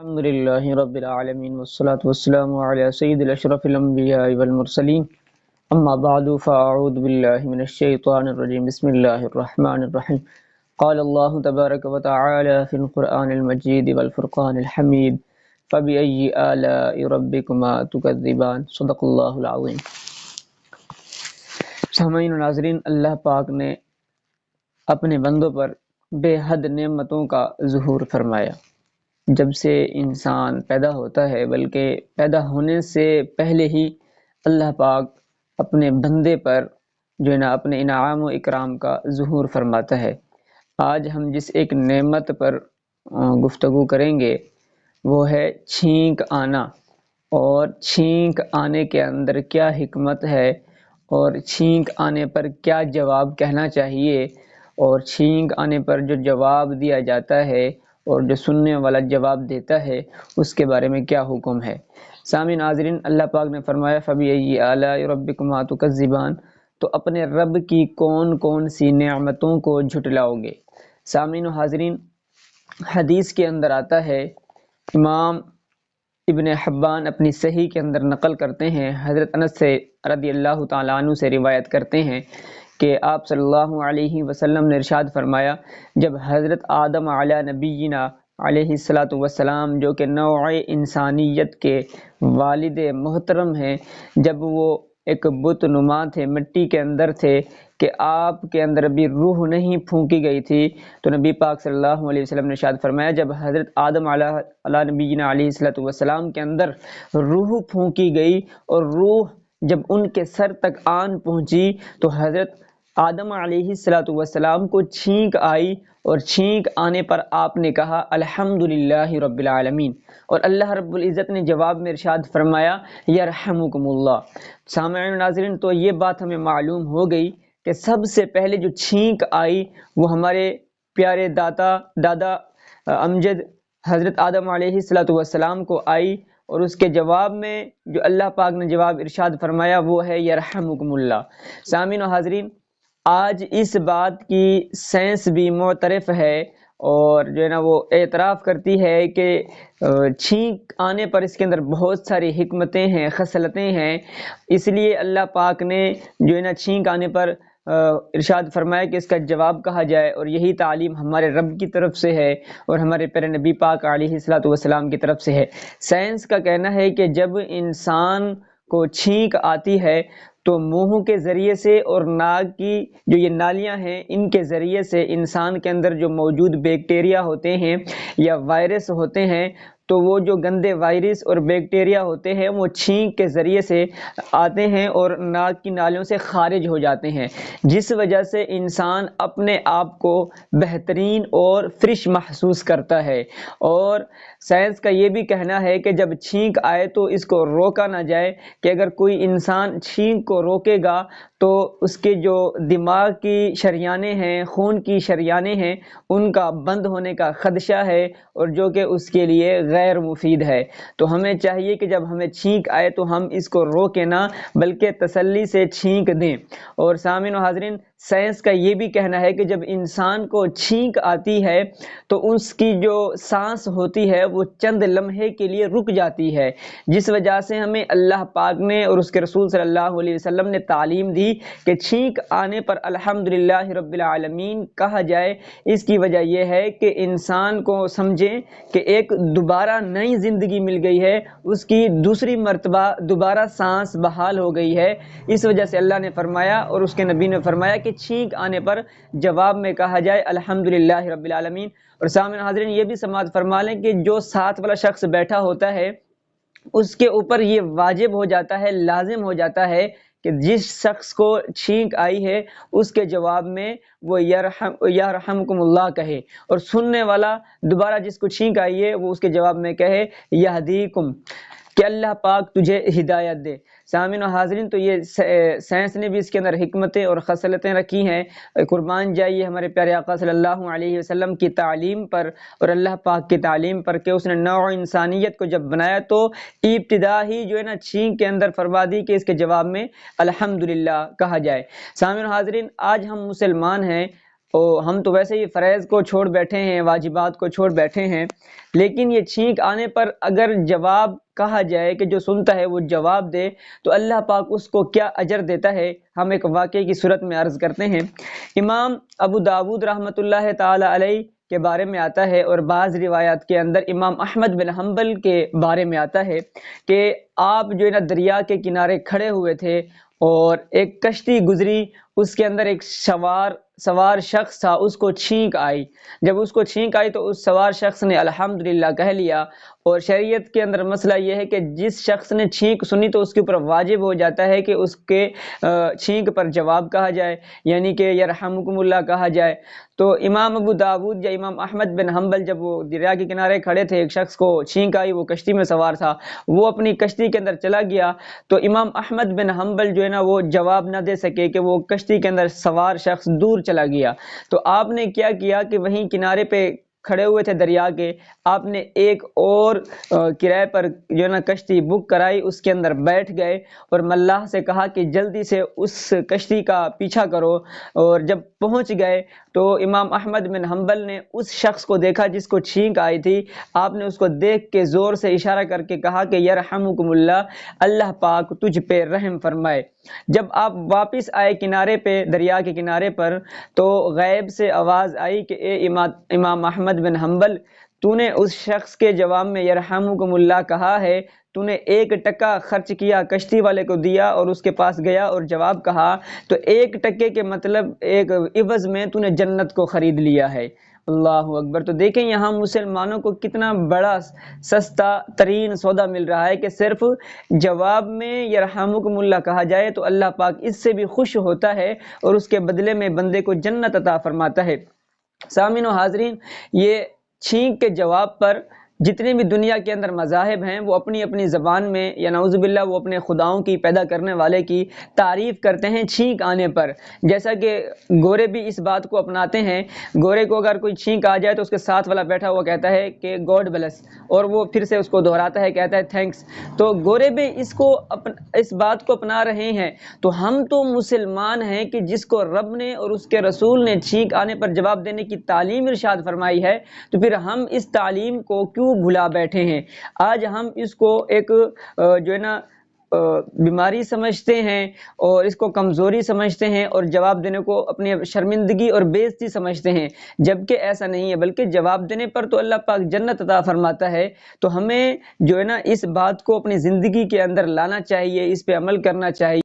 الحمد لله رب العالمين والصلاة والسلام على سيد الأشرف الأنبياء والمرسلين أما بعد فأعوذ بالله من الشيطان الرجيم بسم الله الرحمن الرحيم قال الله تبارك وتعالى في القرآن المجيد والفرقان الحميد فبأي آلاء ربكما تكذبان صدق الله العظيم۔ سامعین و ناظرین، اللہ پاک نے اپنے بندوں پر بے حد نعمتوں کا ظہور فرمایا۔ جب سے انسان پیدا ہوتا ہے، بلکہ پیدا ہونے سے پہلے ہی اللہ پاک اپنے بندے پر جو ہے نا اپنے انعام و اکرام کا ظہور فرماتا ہے۔ آج ہم جس ایک نعمت پر گفتگو کریں گے وہ ہے چھینک آنا، اور چھینک آنے کے اندر کیا حکمت ہے، اور چھینک آنے پر کیا جواب کہنا چاہیے، اور چھینک آنے پر جو جواب دیا جاتا ہے اور جو سننے والا جواب دیتا ہے اس کے بارے میں کیا حکم ہے۔ سامعین ناظرین، اللہ پاک نے فرمایا فَبِأَيِّ آلَاءِ رَبِّكُمَا تُكَذِّبَانِ، تو اپنے رب کی کون کون سی نعمتوں کو جھٹلاؤ گے۔ سامعین و حاضرین، حدیث کے اندر آتا ہے، امام ابن حبان اپنی صحیح کے اندر نقل کرتے ہیں، حضرت انس سے رضی اللہ تعالیٰ عنہ سے روایت کرتے ہیں کہ آپ صلی اللہ علیہ وسلم نے ارشاد فرمایا، جب حضرت آدم علی نبینا علیہ السلام جو کہ نوع انسانیت کے والد محترم ہیں، جب وہ ایک بت نما تھے، مٹی کے اندر تھے، کہ آپ کے اندر ابھی روح نہیں پھونکی گئی تھی، تو نبی پاک صلی اللہ علیہ وسلم نے ارشاد فرمایا، جب حضرت آدم علی نبینا علیہ السلام کے اندر روح پھونکی گئی اور روح جب ان کے سر تک آن پہنچی تو حضرت آدم علیہ السلام کو چھینک آئی، اور چھینک آنے پر آپ نے کہا الحمدللہ رب العالمین، اور اللہ رب العزت نے جواب میں ارشاد فرمایا یرحمکم اللہ۔ سامعین ناظرین، تو یہ بات ہمیں معلوم ہو گئی کہ سب سے پہلے جو چھینک آئی وہ ہمارے پیارے دادا امجد حضرت آدم علیہ السلام کو آئی، اور اس کے جواب میں جو اللہ پاک نے جواب ارشاد فرمایا وہ ہے یرحمکم اللہ۔ سامعین و حاضرین، آج اس بات کی سائنس بھی معترف ہے، اور جو ہے نا وہ اعتراف کرتی ہے کہ چھینک آنے پر اس کے اندر بہت ساری حکمتیں ہیں، خصلتیں ہیں، اس لیے اللہ پاک نے جو ہے نا چھینک آنے پر ارشاد فرمایا کہ اس کا جواب کہا جائے، اور یہی تعلیم ہمارے رب کی طرف سے ہے اور ہمارے پیارے نبی پاک علیہ السلام کی طرف سے ہے۔ سائنس کا کہنا ہے کہ جب انسان کو چھینک آتی ہے تو منہ کے ذریعے سے اور ناک کی جو یہ نالیاں ہیں ان کے ذریعے سے انسان کے اندر جو موجود بیکٹیریا ہوتے ہیں یا وائرس ہوتے ہیں، تو وہ جو گندے وائرس اور بیکٹیریا ہوتے ہیں وہ چھینک کے ذریعے سے آتے ہیں اور ناک کی نالیوں سے خارج ہو جاتے ہیں، جس وجہ سے انسان اپنے آپ کو بہترین اور فریش محسوس کرتا ہے۔ اور سائنس کا یہ بھی کہنا ہے کہ جب چھینک آئے تو اس کو روکا نہ جائے، کہ اگر کوئی انسان چھینک کو روکے گا تو اس کے جو دماغ کی شریانیں ہیں، خون کی شریانیں ہیں، ان کا بند ہونے کا خدشہ ہے، اور جو کہ اس کے لیے غیر مفید ہے۔ تو ہمیں چاہیے کہ جب ہمیں چھینک آئے تو ہم اس کو روکیں نہ، بلکہ تسلی سے چھینک دیں۔ اور سامعین و حاضرین، سائنس کا یہ بھی کہنا ہے کہ جب انسان کو چھینک آتی ہے تو اس کی جو سانس ہوتی ہے وہ چند لمحے کے لیے رک جاتی ہے، جس وجہ سے ہمیں اللہ پاک نے اور اس کے رسول صلی اللہ علیہ وسلم نے تعلیم دی کہ چھینک آنے پر الحمدللہ رب العالمین کہا جائے۔ اس کی وجہ یہ ہے کہ انسان کو سمجھیں کہ ایک دوبارہ نئی زندگی مل گئی ہے، اس کی دوسری مرتبہ دوبارہ سانس بحال ہو گئی ہے۔ اس وجہ سے اللہ نے فرمایا اور اس کے نبی نے فرمایا کہ چھینک آنے پر جواب میں کہا جائے الحمدللہ رب العالمین۔ اور سامعین حاضرین، یہ بھی سماعت فرما لیں کہ جو ساتھ والا شخص بیٹھا ہوتا ہے اس کے اوپر یہ واجب ہو جاتا ہے، لازم ہو جاتا ہے کہ جس شخص کو چھینک آئی ہے اس کے جواب میں وہ یرحمکم اللہ کہے، اور سننے والا دوبارہ جس کو چھینک آئی ہے وہ اس کے جواب میں کہے یہدیکم، کہ اللہ پاک تجھے ہدایت دے۔ سامعین و حاضرین، تو یہ سائنس نے بھی اس کے اندر حکمتیں اور خصلتیں رکھی ہیں۔ قربان جائیے ہمارے پیارے آقا صلی اللہ علیہ وسلم کی تعلیم پر اور اللہ پاک کی تعلیم پر، کہ اس نے نوع انسانیت کو جب بنایا تو ابتدا ہی جو ہے نا چھینک کے اندر فرما دی کہ اس کے جواب میں الحمدللہ کہا جائے۔ سامعین و حاضرین، آج ہم مسلمان ہیں اور ہم تو ویسے ہی فرائض کو چھوڑ بیٹھے ہیں، واجبات کو چھوڑ بیٹھے ہیں، لیکن یہ چھینک آنے پر اگر جواب کہا جائے کہ جو سنتا ہے وہ جواب دے تو اللہ پاک اس کو کیا اجر دیتا ہے، ہم ایک واقعے کی صورت میں عرض کرتے ہیں۔ امام ابو داود رحمۃ اللہ تعالی علیہ کے بارے میں آتا ہے، اور بعض روایات کے اندر امام احمد بن حنبل کے بارے میں آتا ہے کہ آپ جو ہے نا دریا کے کنارے کھڑے ہوئے تھے اور ایک کشتی گزری، اس کے اندر ایک سوار شخص تھا، اس کو چھینک آئی۔ جب اس کو چھینک آئی تو اس سوار شخص نے الحمدللہ کہہ لیا، اور شریعت کے اندر مسئلہ یہ ہے کہ جس شخص نے چھینک سنی تو اس کے اوپر واجب ہو جاتا ہے کہ اس کے چھینک پر جواب کہا جائے، یعنی کہ یرحمکم اللہ کہا جائے۔ تو امام ابو داود یا امام احمد بن حنبل جب وہ دریا کے کنارے کھڑے تھے، ایک شخص کو چھینک آئی، وہ کشتی میں سوار تھا، وہ اپنی کشتی کے اندر چلا گیا، تو امام احمد بن حنبل جو ہے نا وہ جواب نہ دے سکے کہ وہ کشتی کے اندر سوار شخص دور چلا گیا۔ تو آپ نے کیا کیا کہ وہیں کنارے پہ کھڑے ہوئے تھے دریا کے، آپ نے ایک اور کرائے پر جو ہے نا کشتی بک کرائی، اس کے اندر بیٹھ گئے اور ملاح سے کہا کہ جلدی سے اس کشتی کا پیچھا کرو، اور جب پہنچ گئے تو امام احمد بن حنبل نے اس شخص کو دیکھا جس کو چھینک آئی تھی، آپ نے اس کو دیکھ کے زور سے اشارہ کر کے کہا کہ یرحمکم اللہ، اللہ پاک تجھ پہ رحم فرمائے۔ جب آپ واپس آئے کنارے پہ، دریا کے کنارے پر، تو غیب سے آواز آئی کہ اے امام احمد بن حنبل، تو نے اس شخص کے جواب میں یرحمکم اللہ کہا ہے، تو نے 1 ٹکا خرچ کیا، کشتی والے کو دیا اور اس کے پاس گیا اور جواب کہا، تو 1 ٹکے کے مطلب ایک عوض میں تو نے جنت کو خرید لیا ہے۔ اللہ اکبر۔ تو دیکھیں یہاں مسلمانوں کو کتنا بڑا سستا ترین سودا مل رہا ہے کہ صرف جواب میں یرحمکم اللہ کہا جائے تو اللہ پاک اس سے بھی خوش ہوتا ہے اور اس کے بدلے میں بندے کو جنت عطا فرماتا ہے۔ سامعین و حاضرین، یہ چھینک کے جواب پر جتنے بھی دنیا کے اندر مذاہب ہیں وہ اپنی اپنی زبان میں یا نعوذ باللہ وہ اپنے خداؤں کی، پیدا کرنے والے کی تعریف کرتے ہیں چھینک آنے پر۔ جیسا کہ گورے بھی اس بات کو اپناتے ہیں، گورے کو اگر کوئی چھینک آ جائے تو اس کے ساتھ والا بیٹھا ہوا کہتا ہے کہ گاڈ بلیس، اور وہ پھر سے اس کو دہراتا ہے، کہتا ہے تھینکس۔ تو گورے بھی اس بات کو اپنا رہے ہیں، تو ہم تو مسلمان ہیں کہ جس کو رب نے اور اس کے رسول نے چھینک آنے پر جواب دینے کی تعلیم ارشاد فرمائی ہے، تو پھر ہم اس تعلیم کو کیوں بھلا بیٹھے ہیں؟ آج ہم اس کو ایک جو ہے نا بیماری سمجھتے ہیں اور اس کو کمزوری سمجھتے ہیں اور جواب دینے کو اپنی شرمندگی اور بے عزتی سمجھتے ہیں، جبکہ ایسا نہیں ہے، بلکہ جواب دینے پر تو اللہ پاک جنت عطا فرماتا ہے۔ تو ہمیں جو ہے نا اس بات کو اپنی زندگی کے اندر لانا چاہیے، اس پہ عمل کرنا چاہیے۔